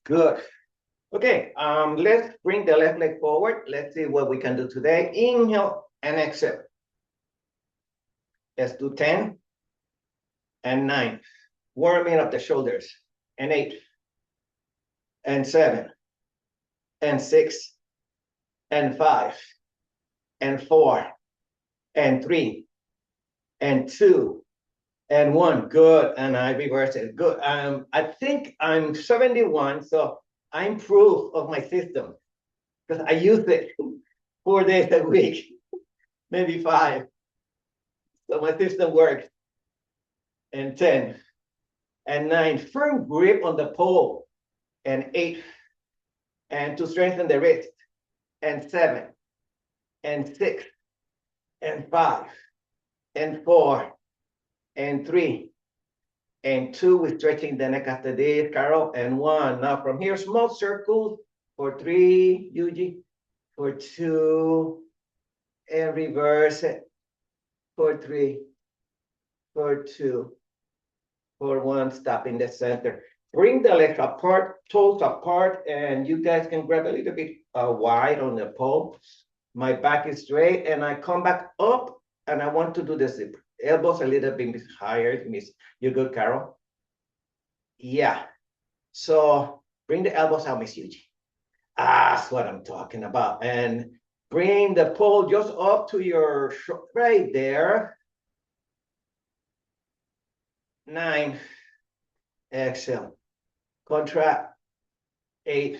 Good. Okay, let's bring the left leg forward. Let's see what we can do today. Inhale and exhale. Let's do 10 and 9. Warming up the shoulders. And 8 and 7 and 6 and 5 and 4 and 3 and 2 and 1. Good. And I reverse it. Good. I think I'm 71, so I'm proof of my system because I use it 4 days a week, maybe 5. So my system works. And 10 and 9. Firm grip on the pole. And 8. And to strengthen the wrist. And 7 and 6 and 5 and 4 and 3 and 2. We're stretching the neck after this, Carol. And 1. Now from here, small circles for 3, Yuji, for 2, and reverse it for 3, for 2, for 1. Stop in the center. Bring the legs apart, toes apart, and you guys can grab a little bit wide on the pole. My back is straight, and I come back up, and I want to do the zip. Elbows a little bit higher. Miss, you good, Carol? Yeah. So bring the elbows out, Miss Yuji. That's what I'm talking about. And bring the pole just up to your right there. 9. Exhale. Contract. 8.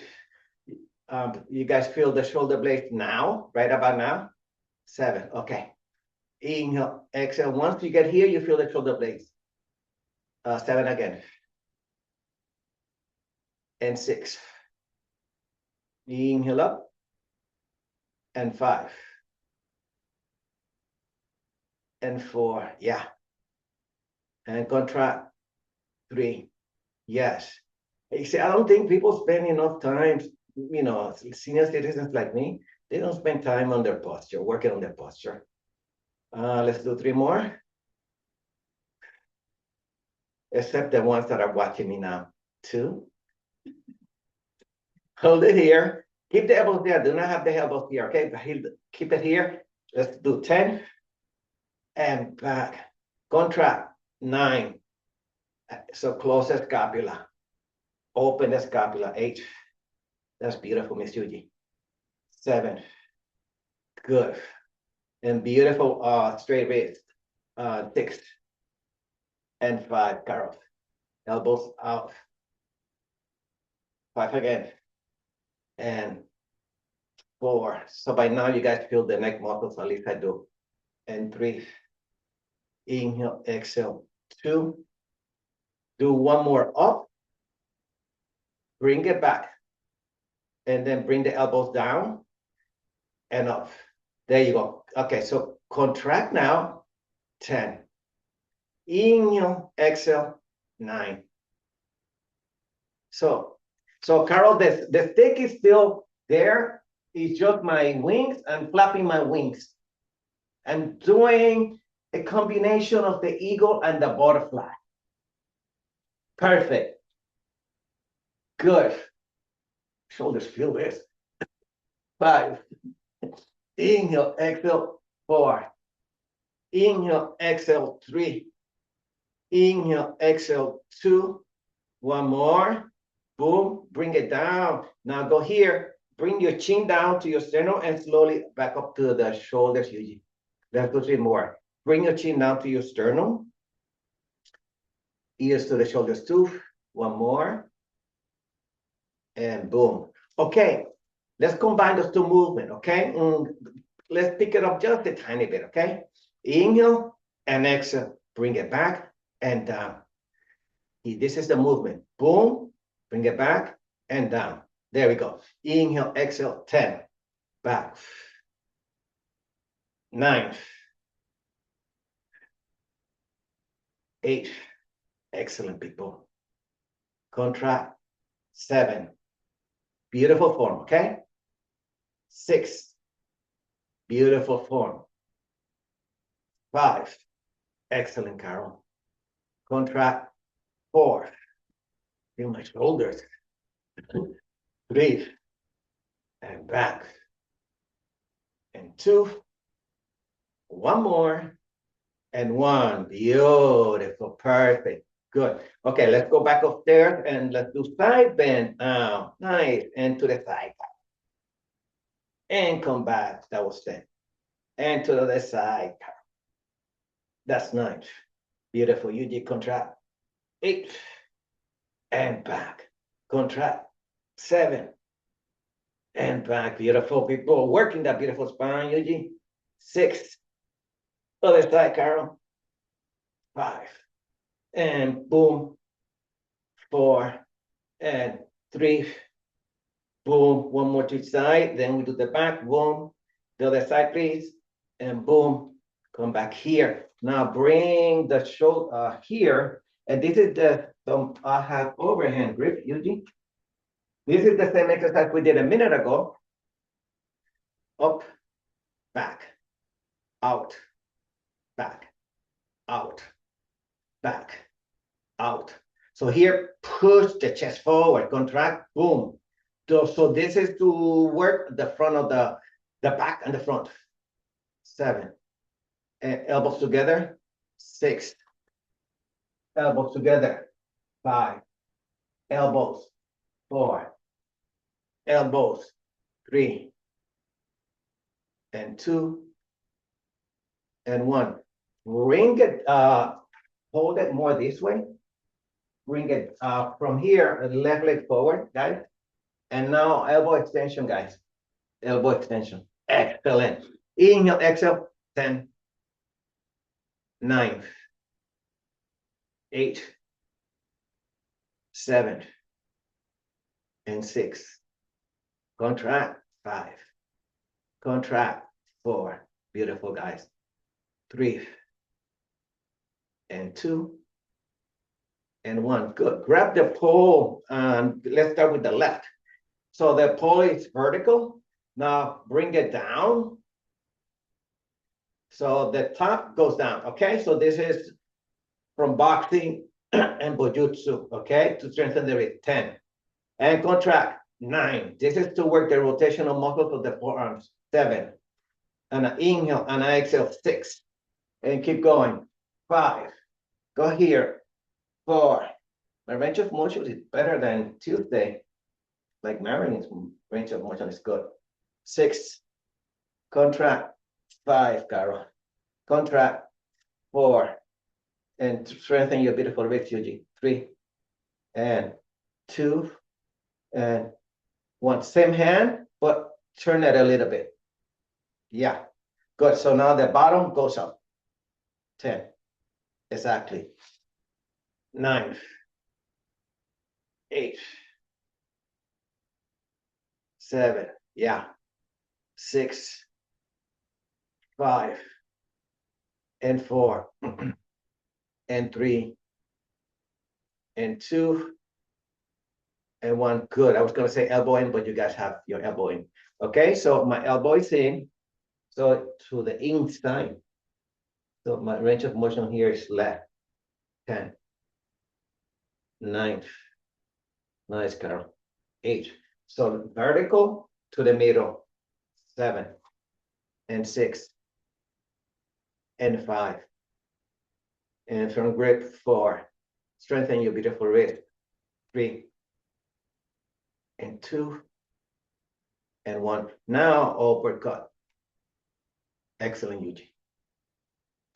You guys feel the shoulder blades now, right about now? 7. Okay. Inhale, exhale. Once you get here, you feel the shoulder blades. 7 again. And 6. Inhale up. And 5. And 4. Yeah. And contract. 3. Yes. You see, I don't think people spend enough time, senior citizens like me, they don't spend time on their posture, working on their posture. Let's do 3 more. Except the ones that are watching me now. 2. Hold it here. Keep the elbows there. Do not have the elbows here, okay? Keep it here. Let's do 10. And back. Contract. 9. So close the scapula. Open the scapula. 8. That's beautiful, Miss Yuji. 7. Good. And beautiful straight wrist. 6. And 5. Carol. Elbows out. 5 again. And 4. So by now you guys feel the neck muscles, at least I do. And 3. Inhale, exhale. 2. Do 1 more up. Bring it back. And then bring the elbows down and up. There you go. Okay, so contract now. 10. Inhale, exhale. 9. So Carol, the stick is still there. It's just my wings. I'm flapping my wings. I'm doing a combination of the eagle and the butterfly. Perfect. Good. Shoulders feel this. 5. Inhale, exhale. 4. Inhale, exhale. 3. Inhale, exhale. 2. 1 more. Boom. Bring it down. Now go here. Bring your chin down to your sternum and slowly back up to the shoulders. Let's do 3 more. Bring your chin down to your sternum. Ears to the shoulders. 2. 1 more. And boom. Okay. Let's combine those 2 movements. Okay. Let's pick it up just a tiny bit. Okay. Inhale and exhale. Bring it back and down. This is the movement. Boom. Bring it back and down. There we go. Inhale, exhale. 10. Back. 9. 8. Excellent, people. Contract. 7. Beautiful form, okay? 6. Beautiful form. 5. Excellent, Carol. Contract. 4. Feel my shoulders. Breathe. And back. And 2. One more. And 1. Beautiful. Perfect. Good. Okay, let's go back upstairs and let's do side bend. Nice. And to the side. And come back. That was 10. And to the other side. That's 9. Beautiful. You did contract. 8. And back. Contract. 7. And back. Beautiful. People working that beautiful spine, Yuji. 6. Other side, Carol. 5. And boom. 4. And 3. Boom. One more to each side. Then we do the back. Boom. The other side, please. And boom. Come back here. Now bring the shoulder here. And this is the I have overhand grip, Yuji. This is the same exercise we did a minute ago. Up, back, out, back, out, back, out. So here, push the chest forward, contract, boom. So this is to work the front of the back and the front. 7. And elbows together. 6. Elbows together. 5. Elbows. 4. Elbows. 3. And 2. And 1. Bring it, hold it more this way. Bring it from here, left leg forward, guys. And now elbow extension, guys. Elbow extension. Excellent. Inhale, exhale. 10. 9. 8. 7. And 6. Contract. 5. Contract. 4. Beautiful, guys. 3. And 2. And 1. Good. Grab the pole. Let's start with the left. So the pole is vertical. Now bring it down. So the top goes down. Okay. So this is from boxing and bojutsu. Okay. To strengthen the wrist. 10. And contract. 9. This is to work the rotational muscles of the forearms. 7. And I inhale and I exhale. 6. And keep going. 5. Go here. 4. My range of motion is better than Tuesday. Like Marilyn's range of motion is good. 6. Contract. 5, Carol. Contract. 4. And strengthen your beautiful wrist, Yuji. 3. And 2. And 1. Same hand, but turn it a little bit. Yeah. Good. So now the bottom goes up. 10. Exactly. 9. 8. 7. Yeah. 6. 5. And 4. And 3. And 2. And 1. Good. I was going to say elbow in, but you guys have your elbow in. Okay. So my elbow is in. So to the inside. So my range of motion here is left. 10. 9. Nice, Carol. 8. So vertical to the middle. 7. And 6. And 5. And from grip. 4. Strengthen your beautiful wrist. 3. And 2. And 1. Now uppercut. Excellent, Yuji.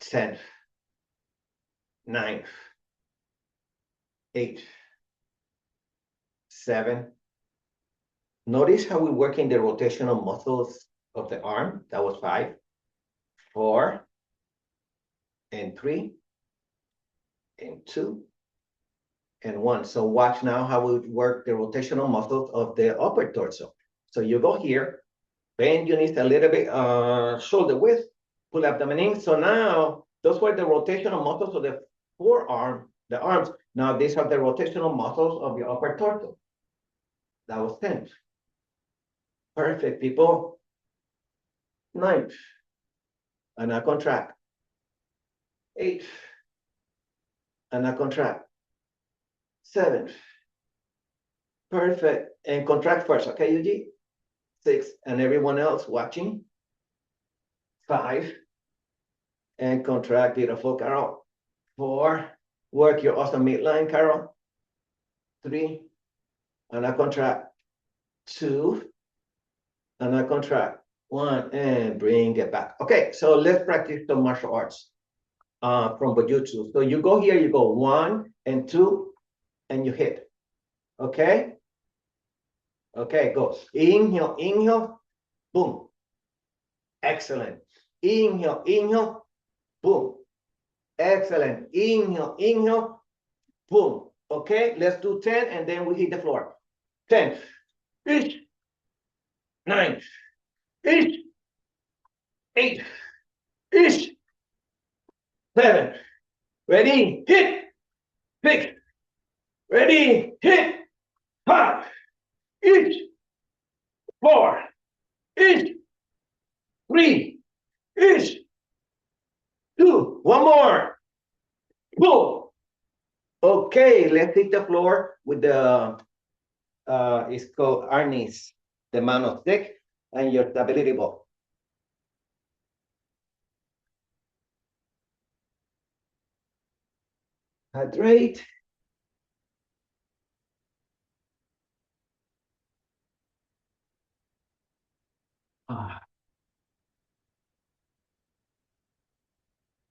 10. 9. 8. 7. Notice how we're working the rotational muscles of the arm. That was 5. 4. And 3. And 2. And 1. So watch now how we work the rotational muscles of the upper torso. So you go here, bend your knees a little bit, shoulder width, pull abdomen in. So now those were the rotational muscles of the forearm, the arms. Now these are the rotational muscles of your upper torso. That was 10. Perfect, people. 9. And I contract. 8. And I contract. 7. Perfect. and contract first, okay, Yuji? 6, and everyone else watching. 5, and contract, beautiful, Carol. 4, work your awesome midline, Carol. 3, and I contract. 2, and I contract. 1, and bring it back. Okay, so let's practice the martial arts from Bujutsu. So you go here, you go 1 and 2, and you hit. Okay? Okay, go. Inhale, inhale, boom. Excellent. Inhale, inhale, boom. Excellent. Inhale, inhale, boom. Okay, let's do 10 and then we hit the floor. 10, 9, 8, 7. Ready, hit. 6. Ready, hit. 5, 4, 3, 2. One more. Boom. Okay, let's hit the floor with the it's called arnis, the mano stick, and your stability ball. Hydrate.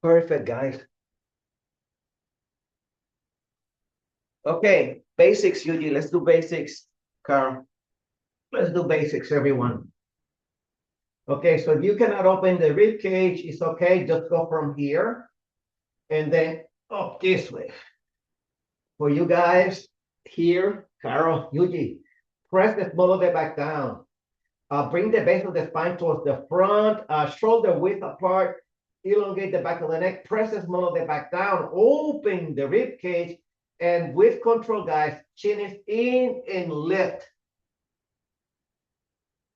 Perfect, guys. Okay, basics, Yuji. Let's do basics, Carl. Let's do basics, everyone. Okay, so if you cannot open the rib cage, it's okay. Just go from here and then up this way. For you guys here, Carol, Yuji, press the small of the back down. Bring the base of the spine towards the front, shoulder width apart, elongate the back of the neck, press the small of the back down, open the rib cage, and with control, guys, chin is in and lift.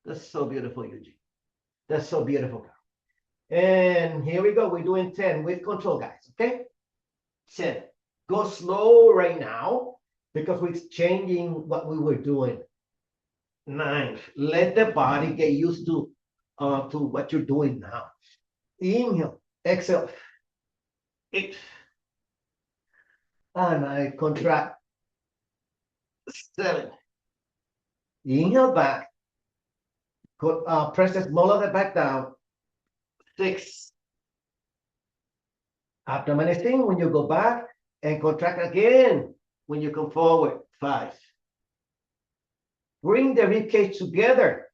That's so beautiful, Yuji. That's so beautiful. And here we go. We're doing 10 with control, guys. Okay? 10. Go slow right now because we're changing what we were doing. 9. Let the body get used to what you're doing now. Inhale, exhale. 8. And I contract. 7. Inhale back. Press the small of the back down. 6. Abdomen is in when you go back and contract again when you come forward. 5. Bring the rib cage together.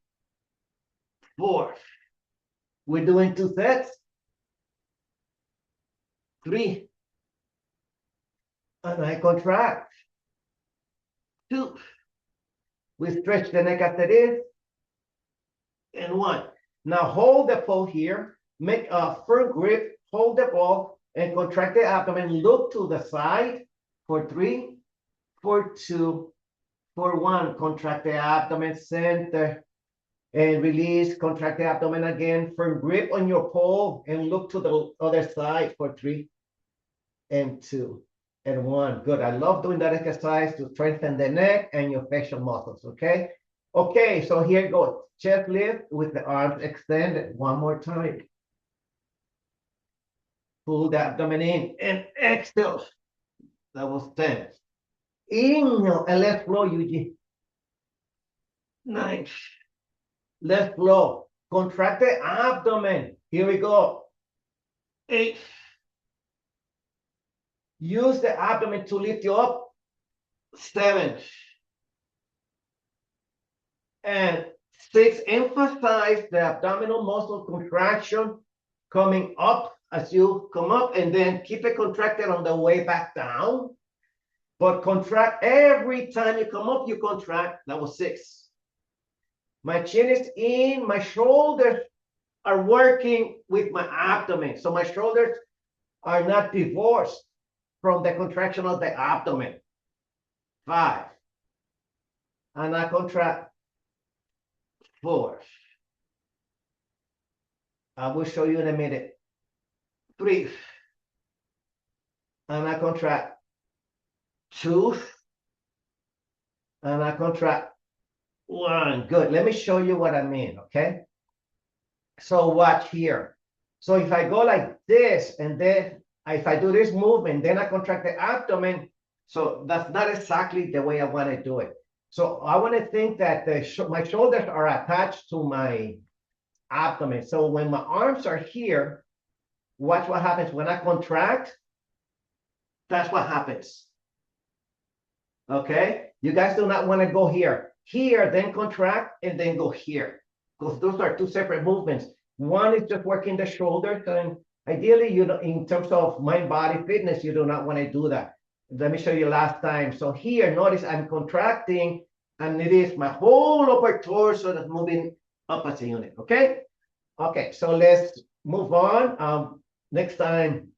4. We're doing 2 sets. 3. And I contract. 2. We stretch the neck after this. And 1. Now hold the pole here. Make a firm grip. Hold the ball and contract the abdomen. Look to the side for 3, for 2, for 1. Contract the abdomen, center, and release. Contract the abdomen again. Firm grip on your pole and look to the other side for 3, and 2, and 1. Good. I love doing that exercise to strengthen the neck and your facial muscles. Okay. Okay. So here it goes. Chest lift with the arms extended. One more time. Pull the abdomen in and exhale. That was 10. Inhale and let's flow, Yuji. 9. Let's flow. Contract the abdomen. Here we go. 8. Use the abdomen to lift you up. 7. And 6. Emphasize the abdominal muscle contraction coming up as you come up, and then keep it contracted on the way back down. But contract every time you come up, you contract. That was 6. My chin is in, my shoulders are working with my abdomen. So my shoulders are not divorced from the contraction of the abdomen. 5. And I contract. 4. I will show you in a minute. 3. And I contract. 2. And I contract. One, good. Let me show you what I mean, okay? So watch here. So if I go like this, and then if I do this movement, then I contract the abdomen. So that's not exactly the way I want to do it. So I want to think that my shoulders are attached to my abdomen. So when my arms are here, watch what happens when I contract. That's what happens. Okay? You guys do not want to go here. Here, then contract, and then go here. Because those are two separate movements. One is just working the shoulders, and ideally, you know, in terms of mind body fitness, you do not want to do that. Let me show you last time. So here, notice I'm contracting, and it is my whole upper torso that's moving up as a unit. Okay? Okay, so let's move on. Next time,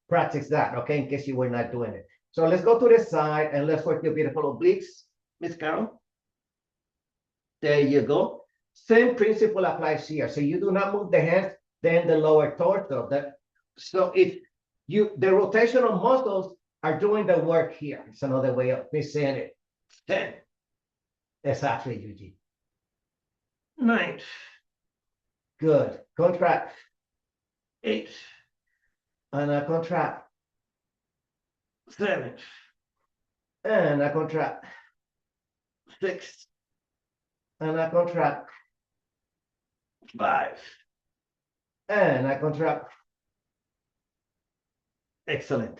practice that, okay, in case you were not doing it. So let's go to the side and let's work your beautiful obliques, Miss Carol. There you go. Same principle applies here. So you do not move the hands, then the lower torso. So if the rotational muscles are doing the work here. It's another way of me saying it. 10. Exactly, Eugene. 9. Good. Contract. 8. And I contract. 7. And I contract. 6. And I contract. 5. And I contract. Excellent.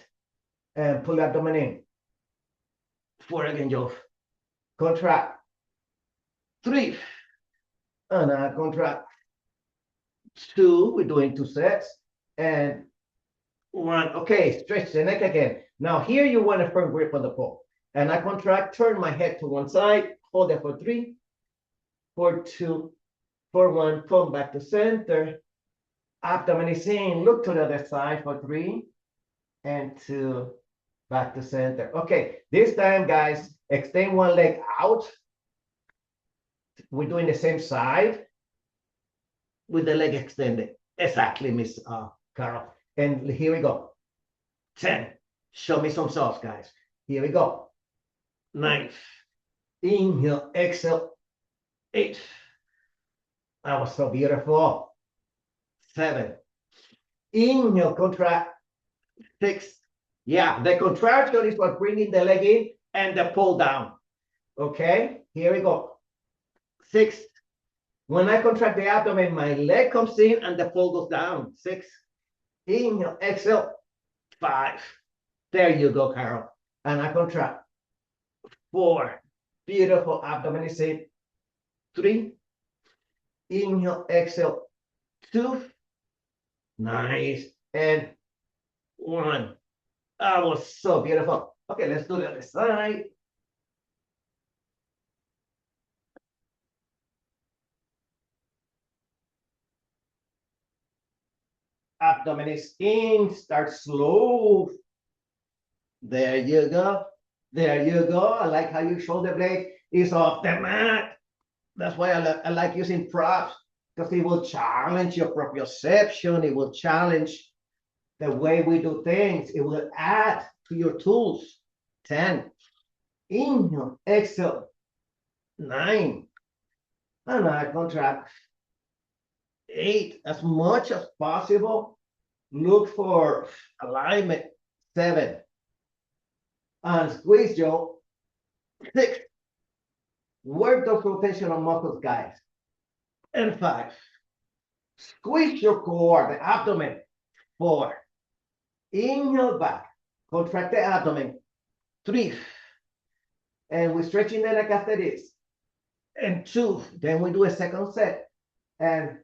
And pull abdomen in. 4 again, Joe. Contract. 3. And I contract. 2. We're doing 2 sets. And 1. Okay, stretch the neck again. Now here you want a firm grip on the pole. And I contract, turn my head to one side, hold it for 3, for 2, for 1, come back to center. Abdomen is in, look to the other side for 3, and 2, back to center. Okay, this time, guys, extend one leg out. We're doing the same side with the leg extended. Exactly, Miss Carol. And here we go. 10. Show me some sauce, guys. Here we go. 9. Inhale, exhale. 8. That was so beautiful. 7. Inhale, contract. 6. Yeah, the contraction is what bringing the leg in and the pull down. Okay, here we go. 6. When I contract the abdomen, my leg comes in and the pull goes down. 6. Inhale, exhale. 5. There you go, Carol. And I contract. 4. Beautiful. Abdomen is in. 3. Inhale, exhale. 2. Nice. And 1. That was so beautiful. Okay, let's do the other side. Abdomen is in. Start slow. There you go. There you go. I like how your shoulder blade is off the mat. That's why I like using props, because it will challenge your proprioception. It will challenge the way we do things. It will add to your tools. 10. Inhale, exhale. 9. And I contract. 8. As much as possible, look for alignment. 7. And squeeze, Joe. 6. Work those rotational muscles, guys. And 5. Squeeze your core, the abdomen. 4. Inhale back. Contract the abdomen. 3. And we're stretching the neck after this. And 2. Then we do a second set. And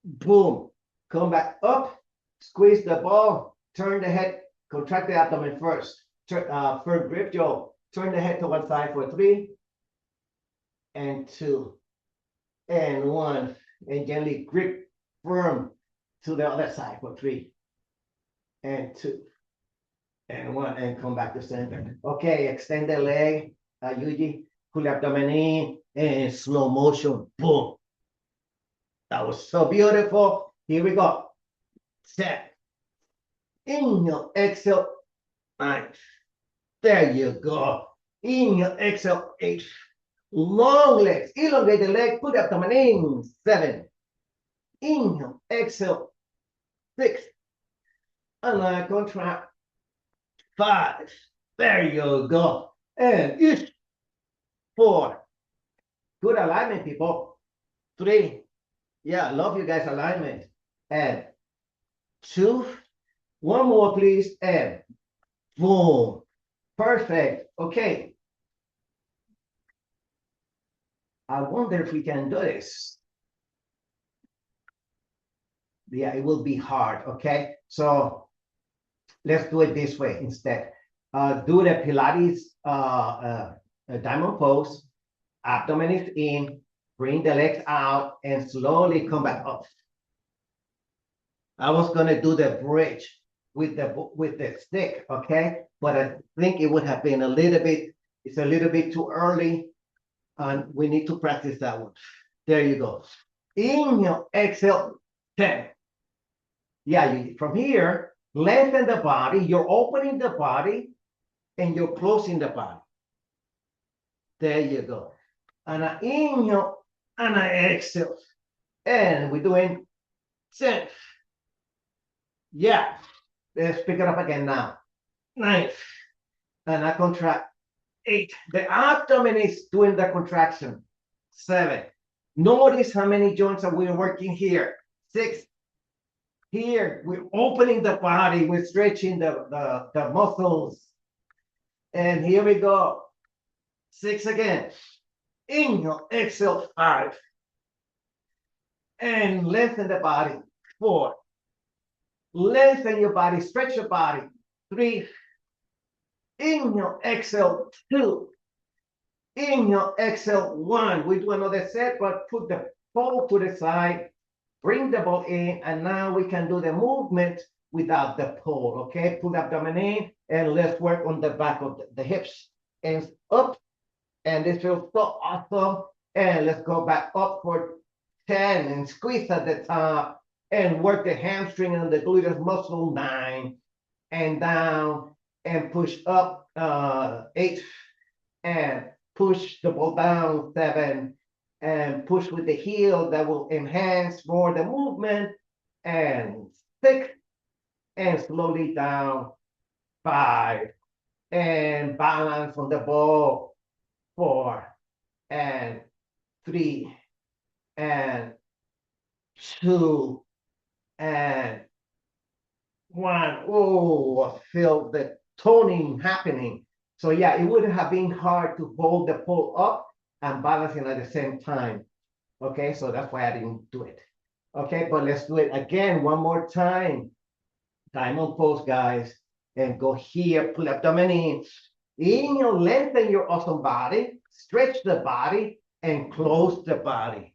boom. Come back up. Squeeze the ball. Turn the head. Contract the abdomen first. Firm grip, Joe. Turn the head to one side for 3. And 2. And 1. And gently grip firm to the other side for 3. And 2. And 1. And come back to center. Okay, extend the leg. Yuji, pull abdomen in. And slow motion. Boom. That was so beautiful. Here we go. 10. Inhale, exhale. 9. There you go. Inhale, exhale. 8. Long legs, elongate the leg, put the abdomen in, 7. Inhale, exhale, 6. And I contract, 5. There you go. And 4. Good alignment, people. 3. Yeah, love you guys' alignment. And 2. One more, please. And boom. Perfect. Okay. I wonder if we can do this. Yeah, it will be hard. Okay. So let's do it this way instead. Do the Pilates diamond pose. Abdomen is in. Bring the legs out and slowly come back up. I was gonna do the bridge with the stick, okay? But I think it would have been a little bit, it's a little bit too early, and we need to practice that one. There you go. Inhale, exhale, 10. Yeah, from here, lengthen the body, you're opening the body, and you're closing the body. There you go. And I inhale, and I exhale. And we're doing 10. Yeah, let's pick it up again now. 9. And I contract. 8. The abdomen is doing the contraction. 7. Notice how many joints are we working here. 6. Here, we're opening the body. We're stretching the muscles. And here we go. 6 again. Inhale, exhale, 5. And lengthen the body. 4. Lengthen your body, stretch your body. 3. Inhale, exhale, 2. Inhale, exhale, 1. We do another set, but put the ball to the side, bring the ball in, and now we can do the movement without the pole, okay? Pull the abdomen in, and let's work on the back of the hips. And up, and this feels so awesome. And let's go back up for 10, and squeeze at the top, and work the hamstring and the gluteus muscle, 9, and down, and push up, 8, and push the ball down, 7, and push with the heel. That will enhance more the movement, and 6, and slowly down, 5, and balance on the ball, 4, and 3, and 2, and 1. Oh, I feel the toning happening. So yeah, it would have been hard to hold the pole up and balancing at the same time. Okay, so that's why I didn't do it. Okay, but let's do it again one more time. Diamond pose, guys. And go here, pull abdomen in. Inhale, lengthen your awesome body, stretch the body, and close the body.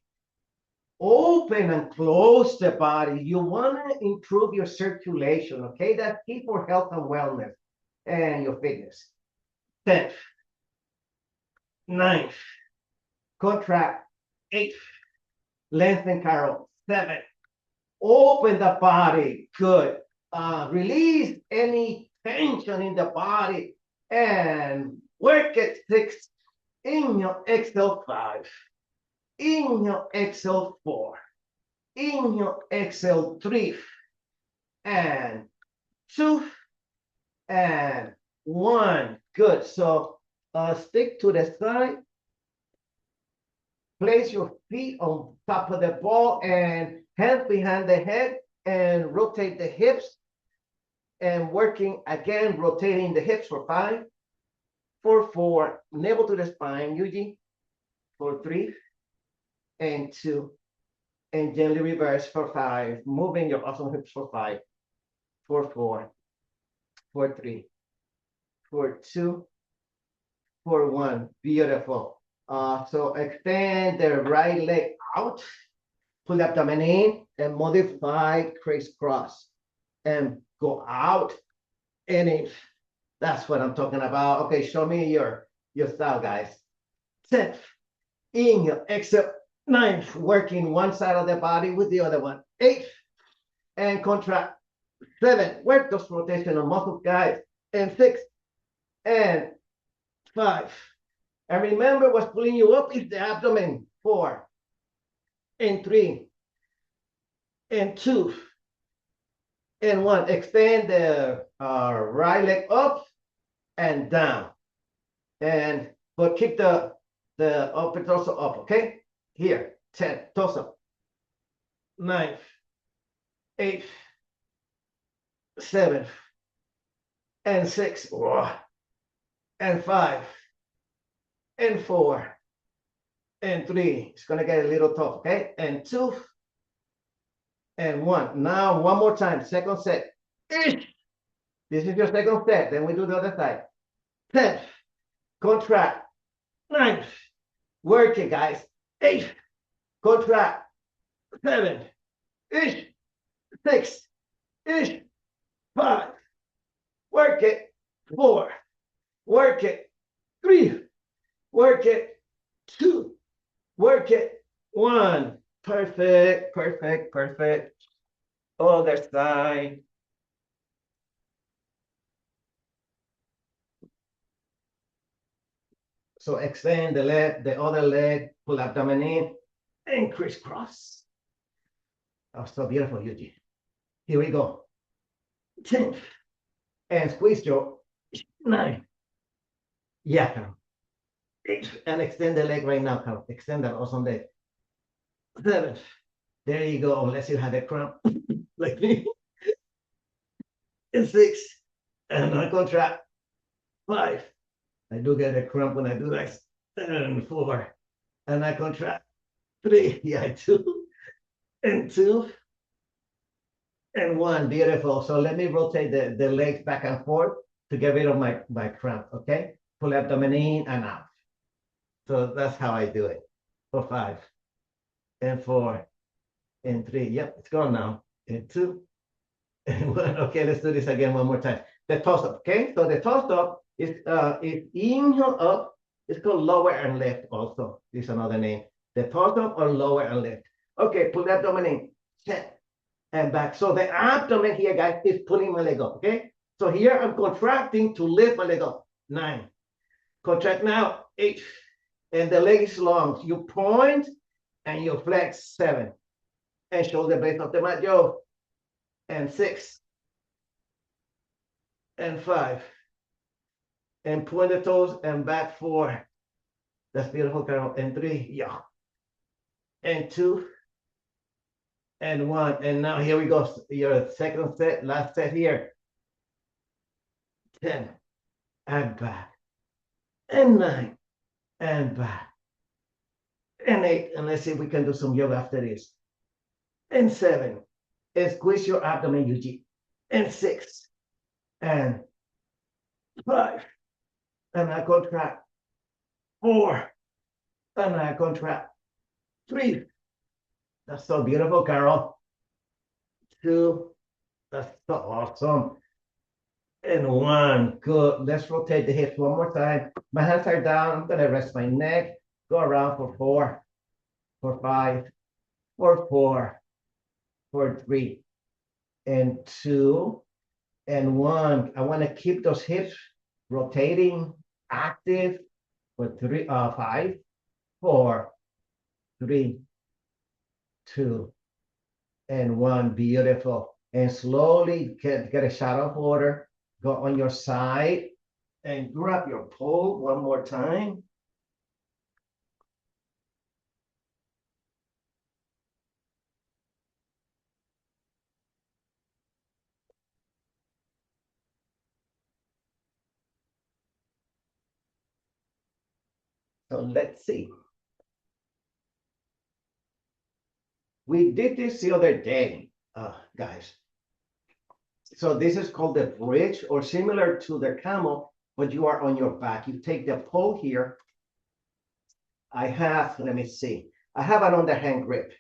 Open and close the body. You want to improve your circulation, okay? That's key for health and wellness and your fitness. 10th, 9th, contract. 8th, lengthen, Carol. 7, open the body. Good. Release any tension in the body and work it. 6. Inhale, exhale, 5. Inhale, exhale, 4. Inhale, exhale, 3. And 2. And 1. Good. So stick to the side. Place your feet on top of the ball and hands behind the head and rotate the hips. And working again, rotating the hips for 5. For 4. Navel to the spine, Yuji. For 3. And 2, and gently reverse for 5, moving your awesome hips for 5, for 4, for 3, for 2, for 1. Beautiful. So extend the right leg out, pull the abdomen in, and modify crisscross, and go out and in. That's what I'm talking about. Okay, show me your style, guys. 10, inhale, exhale. 9, working one side of the body with the other one. 8, and contract. 7, work those rotational muscles, guys. And 6, and 5, And remember, what's pulling you up is the abdomen. 4 and 3 and 2 and 1. Extend the right leg up and down. And but keep the upper torso up, okay? Here, 10, torso. 9, 8, 7, and 6, and 5, and 4, and 3. It's gonna get a little tough, okay? And 2, and 1. Now, one more time, second set. This is your second set. Then we do the other side. 10, contract. 9, work it, guys. 8, contract. 7, 6, 5, work it. 4, work it. 3, work it. 2, work it. 1. Perfect, perfect, perfect. Other side. So extend the leg, the other leg, pull abdomen in, and crisscross. Oh, so beautiful, Yuji. Here we go. 10. And squeeze your 9. Yeah, Carol. 8. And extend the leg right now, Carol. Extend that awesome leg. 7. There you go, unless you had a cramp like me. And 6. And I contract. 5. I do get a cramp when I do this. And 4. And I contract. 3. Yeah, I do. And 2. And 1. Beautiful. So let me rotate the legs back and forth to get rid of my cramp, okay? Pull abdomen in and out. So that's how I do it. For 5. And 4. And 3. Yep, it's gone now. And 2. And 1. Okay, let's do this again one more time. The toss up, okay? So the toss up is inhale up. It's called lower and left also. This is another name. The toss up or lower and left. Okay, pull the abdomen in. Check. And back. So the abdomen here, guys, is pulling my leg up, okay? So here I'm contracting to lift my leg up. 9. Contract now. 8. And the leg is long. You point and you flex. 7. And shoulder blades off the mat, yo. And 6. And 5. And point the toes and back. 4. That's beautiful, Carol. And 3. Yeah. And 2. And 1. And now here we go. Your second set, last set here. 10. And back. And 9. And back. And 8. And let's see if we can do some yoga after this. And 7. And squeeze your abdomen, Yuji. And 6. And 5. And I contract. 4. And I contract. 3. That's so beautiful, Carol. 2. That's so awesome. And 1. Good. Let's rotate the hips one more time. My hands are down. I'm going to rest my neck. Go around for 4. For 5. For 4. For 3. And 2. And 1. I want to keep those hips rotating, active. For 5. 4. 3. 2. And 1. Beautiful. And slowly get a shot of water. Go on your side and grab your pole one more time. So let's see. We did this the other day, guys. So this is called the bridge, or similar to the camel, but you are on your back. You take the pole here. I have, let me see. I have an underhand grip.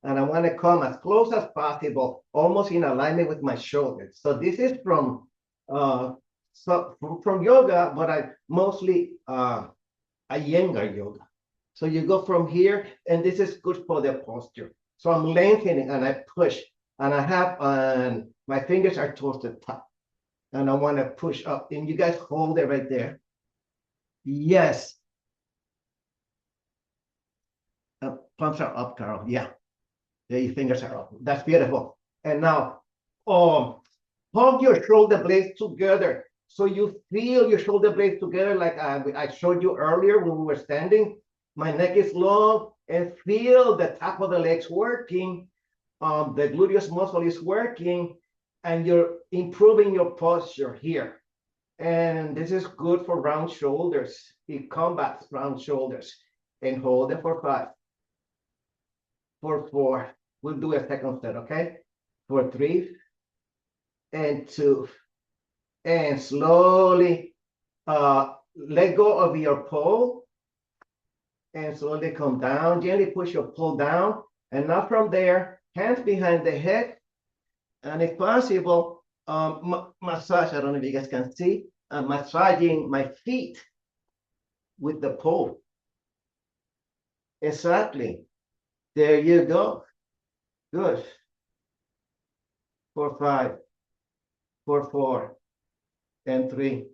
And I want to come as close as possible, almost in alignment with my shoulders. So this is from yoga, but I mostly Iyengar yoga. So you go from here, and this is good for the posture. So I'm lengthening and I push, and I have my fingers are towards the top, and I want to push up. And you guys hold it right there. Yes. Palms are up, Carol. Yeah. Your fingers are up. That's beautiful. And now, hold your shoulder blades together. So you feel your shoulder blades together like I showed you earlier when we were standing. My neck is long and feel the top of the legs working. The gluteus muscle is working and you're improving your posture here. And this is good for round shoulders. It combats round shoulders. And hold it for 5, for 4. We'll do a second set, okay? For 3 and 2. And slowly let go of your pole and slowly come down. Gently push your pole down. And now from there, hands behind the head. And if possible, massage, I don't know if you guys can see, massaging my feet with the pole. Exactly. There you go. Good. For 5, for 4, and 3,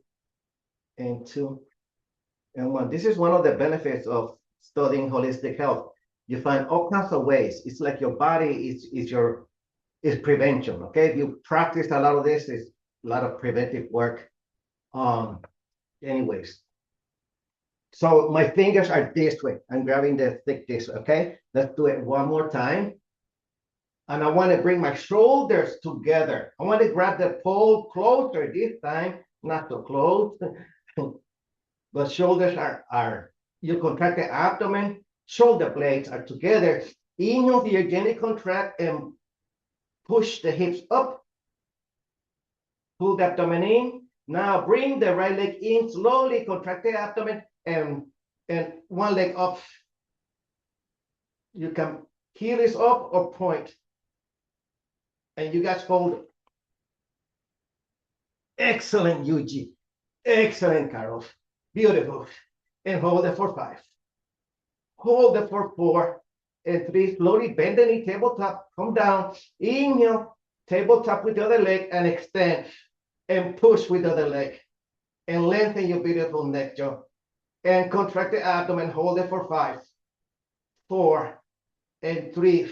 and 2, and 1. This is one of the benefits of studying holistic health. You find all kinds of ways. It's like your body is prevention. Okay, if you practice a lot of this, it's a lot of preventive work. Anyways, so my fingers are this way. I'm grabbing the stick this way. Okay, let's do it one more time. And I want to bring my shoulders together. I want to grab the pole closer this time, not so close. But shoulders are, you contract the abdomen, shoulder blades are together. Inhale here, gently contract and push the hips up. Pull the abdomen in. Now bring the right leg in, slowly contract the abdomen and one leg up. You can heel is up or point. And you guys hold it. Excellent, Yuji. Excellent, Carol. Beautiful. And hold it for 5. Hold it for 4 and 3. Slowly bend the knee, tabletop, come down. Inhale, tabletop with the other leg and extend. And push with the other leg. And lengthen your beautiful neck, Joe. And contract the abdomen, hold it for 5, 4, and 3,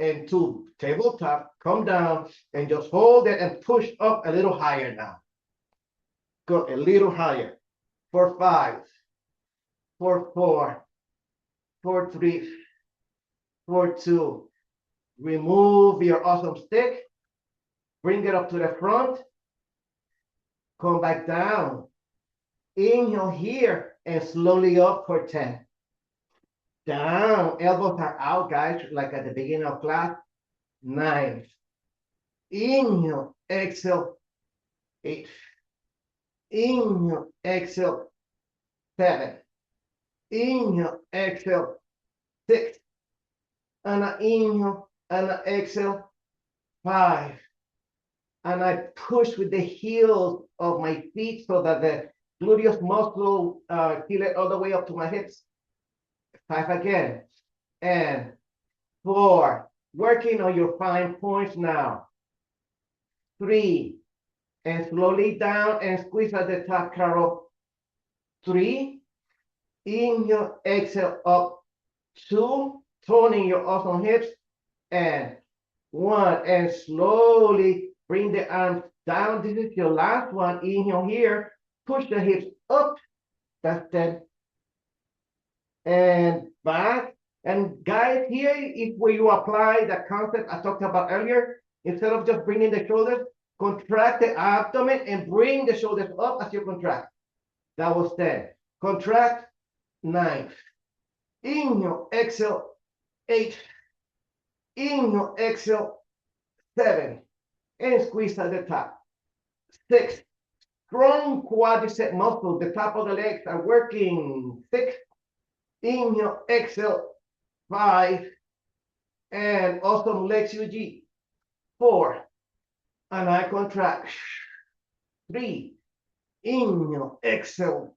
and 2. Tabletop, come down, and just hold it and push up a little higher now. Go a little higher. For 5, for 4, for 3, for 2. Remove your awesome stick. Bring it up to the front. Come back down. Inhale here and slowly up for 10. Down. Elbows are out, guys, like at the beginning of class. 9. Inhale, exhale. 8. Inhale, exhale. 7. Inhale, exhale. 6. And I inhale and I exhale. 5. And I push with the heels of my feet so that the gluteus muscle feel it all the way up to my hips. 5 again. And 4. Working on your fine points now. 3. And slowly down and squeeze at the top, Carol. 3. Inhale, exhale, up. 2. Toning your awesome hips. And 1. And slowly bring the arms down. This is your last one. Inhale here. Push the hips up. That's 10. And back. And guys, here is where you apply the concept I talked about earlier. Instead of just bringing the shoulders, contract the abdomen and bring the shoulders up as you contract. That was 10. Contract. 9. Inhale, exhale. 8. Inhale, exhale. 7. And squeeze at the top. 6. Strong quadricep muscle. The top of the legs are working. 6. Inhale, exhale. 5. And awesome legs, UG. 4. And I contract. 3. Inhale, exhale.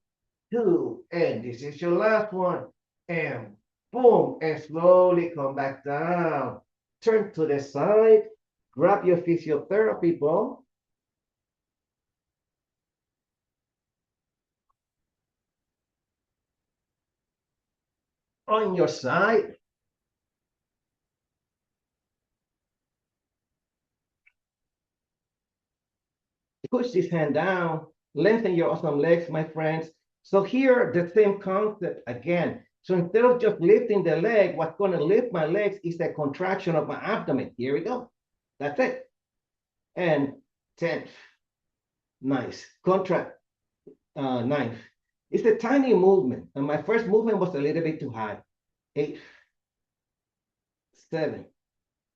2. And this is your last one. And boom. And slowly come back down. Turn to the side. Grab your physiotherapy ball. On your side. push this hand down, lengthen your awesome legs, my friends. So here, the same concept again. So instead of just lifting the leg, what's going to lift my legs is the contraction of my abdomen. Here we go. That's it. And 10. Nice. Contract. 9. It's a tiny movement. And my first movement was a little bit too high. 8. 7.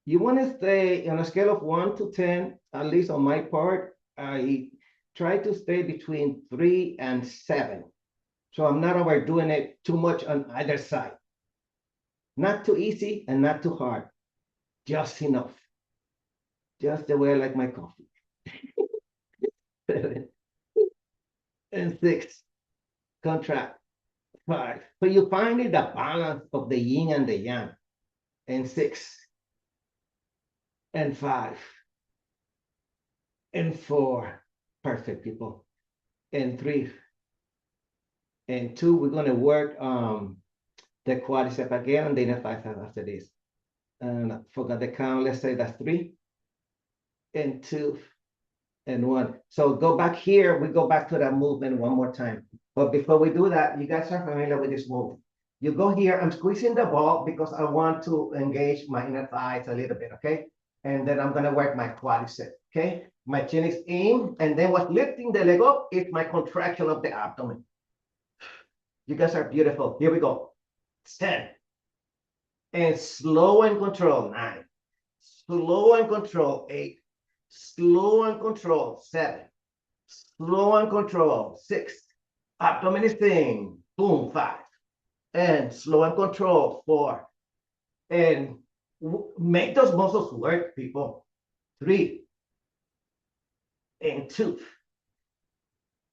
You want to stay on a scale of 1 to 10, at least on my part. I try to stay between 3 and 7. So I'm not overdoing it too much on either side. Not too easy and not too hard. Just enough. Just the way I like my coffee. 7 and 6. Contract. 5. So you find it the balance of the yin and the yang. And 6. And 5. And 4. Perfect, people. And 3. And 2. We're going to work the quadricep again and then the tricep after this. And I forgot the count. Let's say that's 3 and 2 and 1. So go back here. We go back to that movement one more time. But before we do that, you guys are familiar with this move. You go here. I'm squeezing the ball because I want to engage my inner thighs a little bit, okay? And then I'm going to work my quadricep, okay? My chin is in, and then what's lifting the leg up is my contraction of the abdomen. You guys are beautiful. Here we go. 10. And slow and control. 9. Slow and control. 8. Slow and control. 7. Slow and control. 6. Abdomen is in. Boom. 5. And slow and control. 4. And make those muscles work, people. 3. And 2.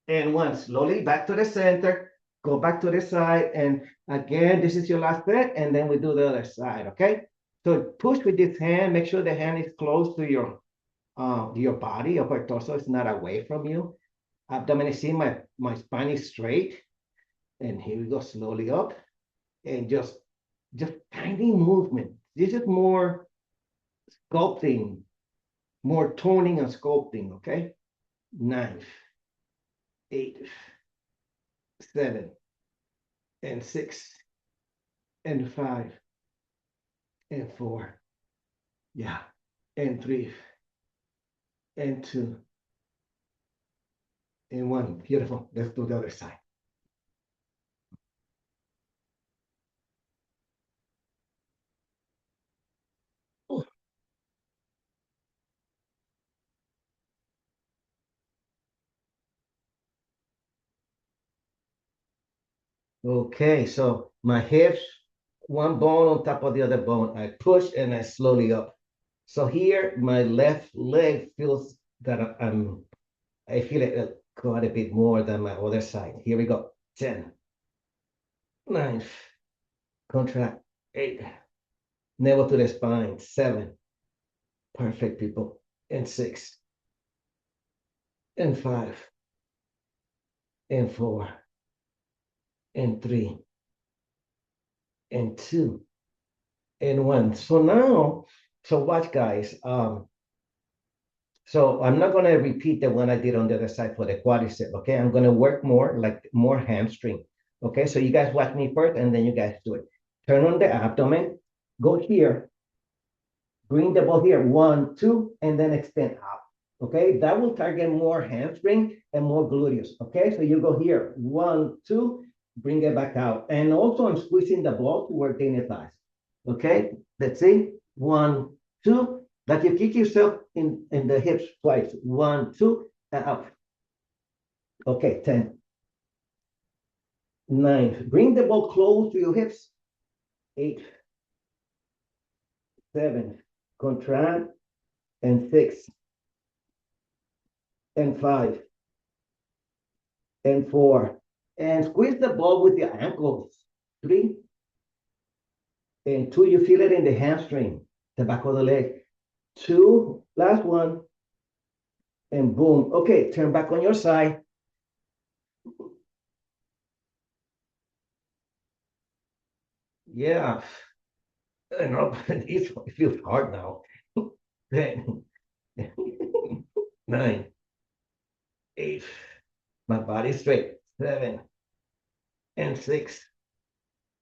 And 1. Slowly back to the center. Go back to the side, and again, this is your last set, and then we do the other side, okay? So push with this hand, make sure the hand is close to your body, your torso is not away from you. Abdomen is in, my spine is straight, and here we go, slowly up, and just tiny movement. This is more sculpting, more toning and sculpting, okay? 9, 8, 7, and 6, and 5, and 4, yeah, and 3, and 2, and 1. Beautiful. Let's do the other side. Okay, so my hips, one bone on top of the other bone. I push and I slowly up. So here, my left leg feels that I feel it quite a bit more than my other side. Here we go. 10, 9, contract, 8, navel to the spine, 7. Perfect, people. And 6, and 5, and 4, and 3, and 2, and 1. So now, so watch, guys. So I'm not going to repeat the one I did on the other side for the quadricep, okay? I'm going to work more hamstring, okay? So you guys watch me first, and then you guys do it. Turn on the abdomen, go here, bring the ball here, 1, 2, and then extend out, okay? That will target more hamstring and more gluteus, okay? So you go here, 1, 2, bring it back out. And also I'm squeezing the ball to work the inner thighs, okay? Let's see, 1, 2, like you kick yourself in the hips twice. 1, 2, and up. Okay, 10. 9. Bring the ball close to your hips. 8. 7. Contract. And 6. And 5. And 4. And squeeze the ball with your ankles. 3. And 2. You feel it in the hamstring, the back of the leg. 2, last one, and boom. Okay, turn back on your side. Yeah, I know, it feels hard now. 10, 9, 8. My body straight. 7 and 6.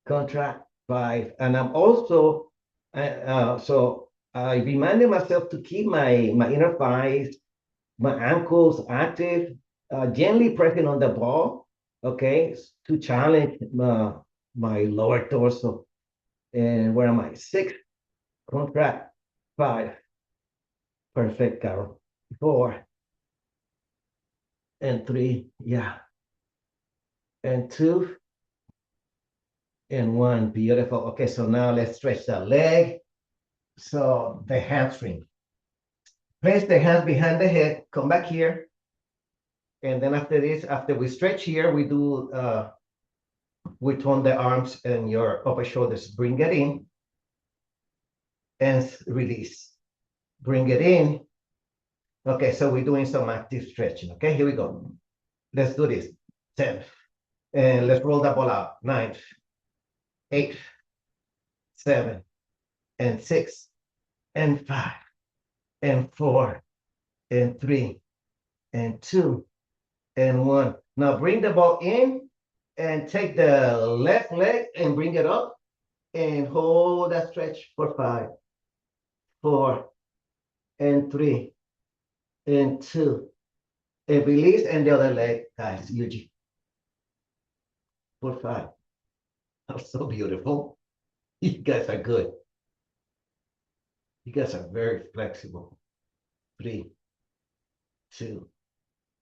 Contract. 5. And I'm also so I reminded myself to keep my inner thighs, my ankles active, gently pressing on the ball, okay, to challenge my lower torso. And where am I? 6. Contract. 5. Perfect, Carol. 4 and 3. Yeah. And 2 and 1. Beautiful. Okay, so now let's stretch the leg. So the hamstring. Place the hands behind the head. Come back here. And then after this, after we stretch here, we turn the arms and your upper shoulders. Bring it in and release. Bring it in. Okay, so we're doing some active stretching. Okay, here we go. Let's do this. 10. And let's roll that ball out. 9, 8, 7, and 6, and 5, and 4, and 3, and 2, and 1. Now bring the ball in and take the left leg and bring it up and hold that stretch for 5, 4, and 3, and 2, and release, and the other leg, guys, Yuji, for 5. That's so beautiful. You guys are good. You guys are very flexible. 3, 2.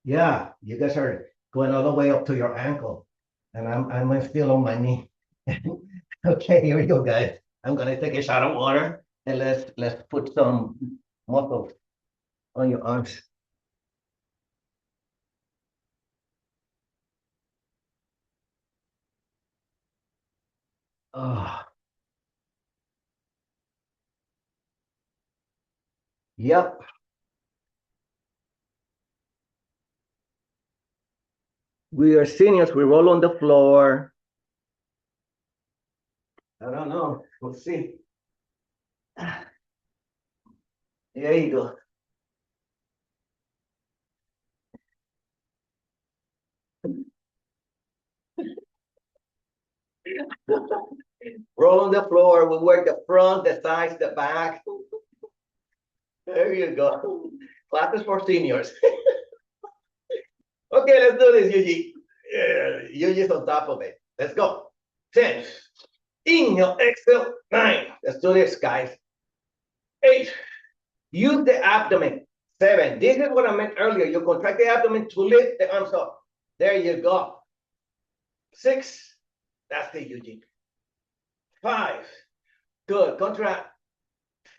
Yeah, you guys are going all the way up to your ankle, and I'm still on my knee. Okay, here we go, guys. I'm gonna take a shot of water, and let's put some muscles on your arms. Oh, yep. We are seniors. We roll on the floor. I don't know. We'll see. There you go. Roll on the floor. We work the front, the sides, the back. There you go. Classes for seniors. Okay, let's do this, Yuji. Yeah, Yuji's on top of it. Let's go. 10. Inhale, exhale. 9. Let's do this, guys. 8. Use the abdomen. 7. This is what I meant earlier. You contract the abdomen to lift the arms up. There you go. 6. That's it, Eugene. 5. Good. Contract.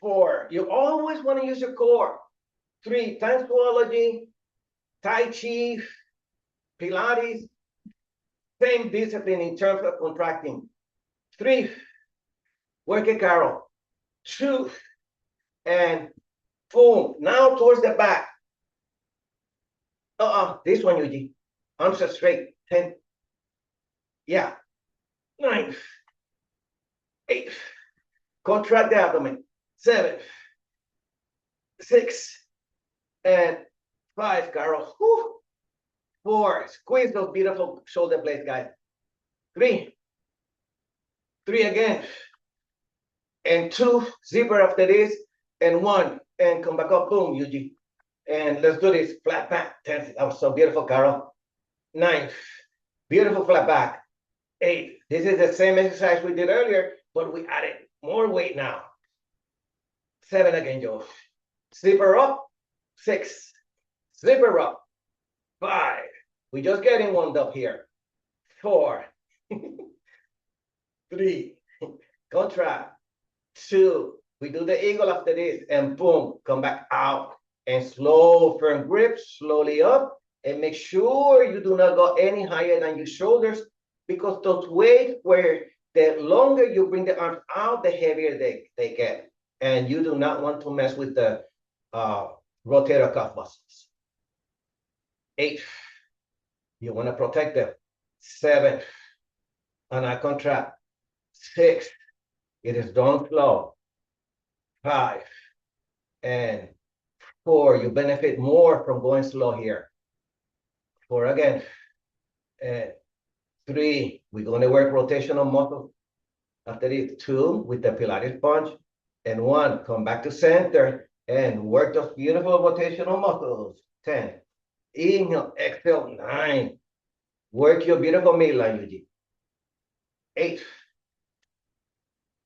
4. You always want to use your core. 3. Tansuology, Tai Chi, Pilates. Same discipline in terms of contracting. 3. Work it, Carol. 2. And boom. Now towards the back. This one, Eugene. Arms are straight. 10. Yeah. 9. 8. Contract the abdomen. 7. 6. And 5, Carol. Whew. 4. Squeeze those beautiful shoulder blades, guys. 3. 3 again. And 2. Zipper after this. And 1. And come back up. Boom, Yuji. And let's do this. Flat back. 10. That was so beautiful, Carol. 9. Beautiful flat back. 8. This is the same exercise we did earlier, but we added more weight now. 7 again, Joe. Zipper up. 6. Zipper up. 5. We're just getting warmed up here. 4. 3. Contract. 2. We do the eagle after this, and boom, come back out. And slow, firm grip, slowly up. And make sure you do not go any higher than your shoulders, because those weights, where the longer you bring the arms out, the heavier they get. And you do not want to mess with the rotator cuff muscles. 8. You want to protect them. 7. And I contract. 6. It is done slow. 5. And 4. You benefit more from going slow here. 4 again, and 3. We're going to work rotational muscles. After it, 2 with the Pilates punch, and 1. Come back to center and work those beautiful rotational muscles. 10. Inhale, exhale, 9. Work your beautiful midline, Yuji. 8.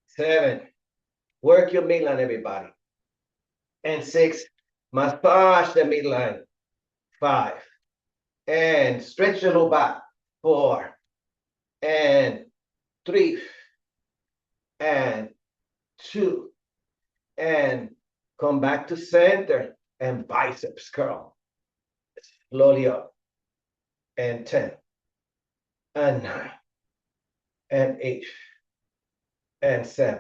7. Work your midline, everybody. And 6. Massage the midline. 5. And stretch your low back. 4. And 3. And 2. And come back to center and biceps curl. Slowly up. And 10. And 9. And 8. And 7.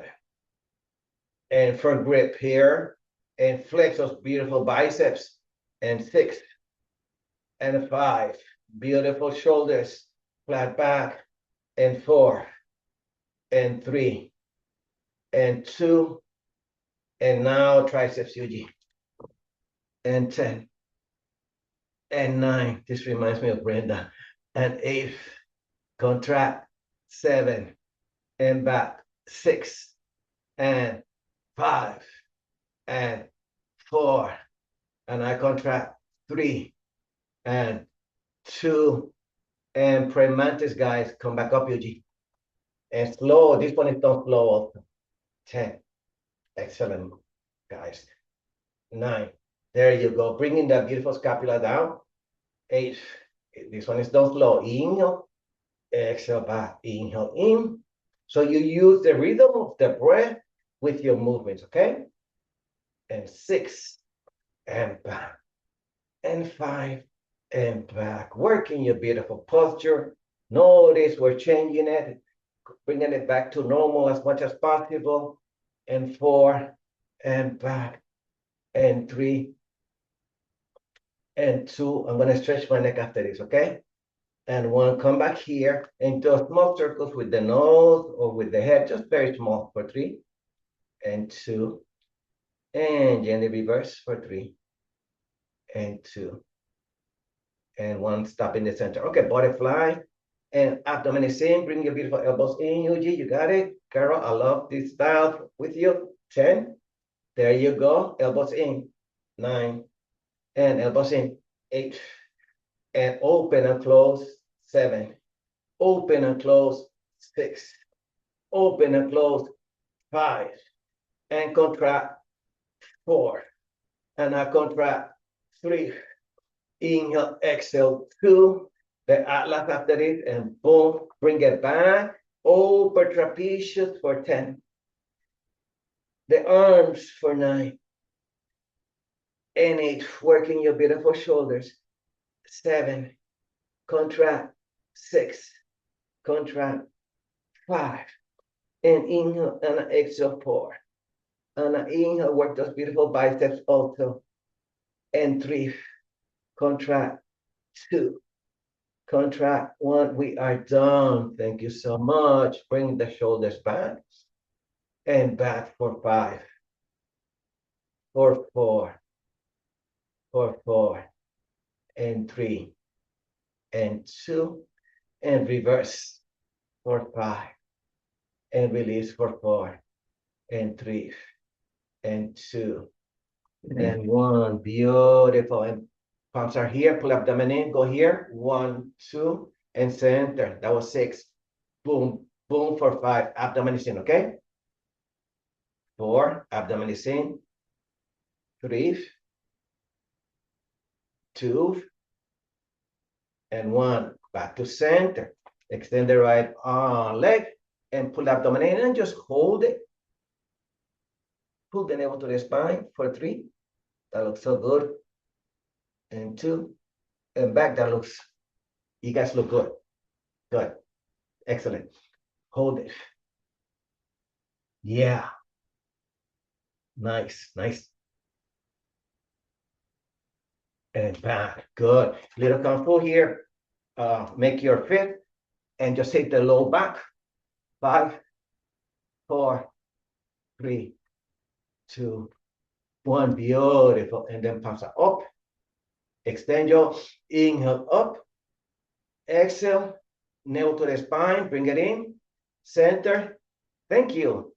And for grip here. And flex those beautiful biceps. And 6. And 5. Beautiful shoulders. Flat back. And 4. And 3. And 2. And now triceps, Yuji. And 10. And 9. This reminds me of Brenda. And 8. Contract. 7. And back. 6. And 5. And 4. And I contract. 3. And 2. And pray mantis, guys. Come back up, Yuji. And slow. This one is not slow also. 10. Excellent, guys. 9. There you go. Bringing that beautiful scapula down. 8. This one is don't slow. Inhale. Exhale back. Inhale in. So you use the rhythm of the breath with your movements, okay? And 6. And back. And 5. And back. Working your beautiful posture. Notice we're changing it. Bringing it back to normal as much as possible. And 4. And back. And 3. And 2. I'm going to stretch my neck after this, okay? And 1. Come back here into small circles with the nose or with the head, just very small for 3. And 2. And gently reverse for 3. And 2. And 1. Stop in the center. Okay, butterfly. And abdomen is in. Bring your beautiful elbows in, Yuji. You got it. Carol, I love this style with you. 10. There you go. Elbows in. 9. And elbows in. 8. And open and close. 7. Open and close. 6. Open and close. 5. And contract. 4. And I contract. 3. Inhale, exhale. 2. The atlas after this, and boom, bring it back. Over trapezius for 10. The arms for 9. And 8, working your beautiful shoulders. 7, contract. 6, contract. 5, and inhale, and exhale, 4. And inhale, work those beautiful biceps also. And 3, contract. 2, contract. 1. We are done. Thank you so much. Bring the shoulders back. And back for 5. For 4. For 4. And 3. And 2. And reverse for 5. And release for 4. And 3. And 2. And 1. Beautiful. And palms are here. Pull abdomen in. Go here. 1, 2. And center. That was 6. Boom. Boom for 5. Abdomen is in. Okay. 4. Abdomen is in. 3. 2. And 1. Back to center. Extend the right leg. And pull the abdomen in. And just hold it. Pull the navel to the spine for 3. That looks so good. And 2. And back. That looks, you guys look good. Good. Excellent. Hold it. Yeah. Nice. Nice. And back. Good. Little kung fu here. Make your fifth. And just take the low back. 5, 4, 3, 2, 1. Beautiful. And then palms are up. Extend your inhale up. Exhale, navel to the spine, bring it in, center. Thank you.